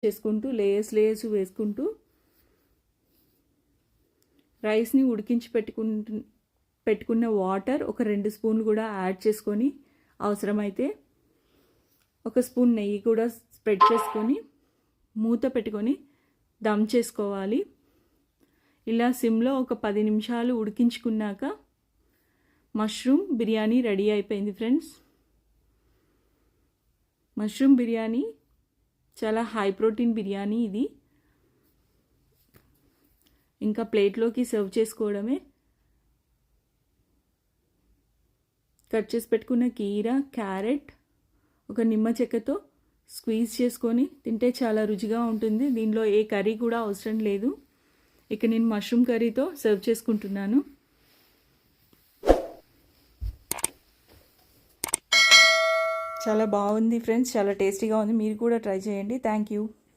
చేసుకుంటూ లేయర్స్ వేసుకుంటూ రైస్ని ఉడికించి పెట్టుకున్న వాటర్ ఒక 2 స్పూన్లు కూడా యాడ్ చేసుకొని అవసరమైతే 1 స్పూన్ నెయ్యి కూడా స్ప్రెడ్ చేసుకొని మూత పెట్టుకొని దమ్ చేసుకోవాలి. ఇలా సిమ్లో ఒక 10 నిమిషాలు ఉడికించుకున్నాక మష్రూమ్ బిర్యానీ రెడీ అయిపోయింది ఫ్రెండ్స్. మష్రూమ్ బిర్యానీ చాలా హై ప్రోటీన్ బిర్యానీ ఇది. ఇంకా ప్లేట్లోకి సర్వ్ చేసుకోవడమే. కట్ చేసి పెట్టుకున్న కీరా, క్యారెట్, ఒక నిమ్మ చెక్కతో స్క్వీజ్ చేసుకొని తింటే చాలా రుచిగా ఉంటుంది. దీనిలో ఏ కర్రీ కూడా అవసరం లేదు. ఇక నేను మష్రూమ్ కర్రీతో సర్వ్ చేసుకుంటున్నాను. చాలా బాగుంది ఫ్రెండ్స్, చాలా టేస్టీగా ఉంది. మీరు కూడా ట్రై చేయండి. Thank you.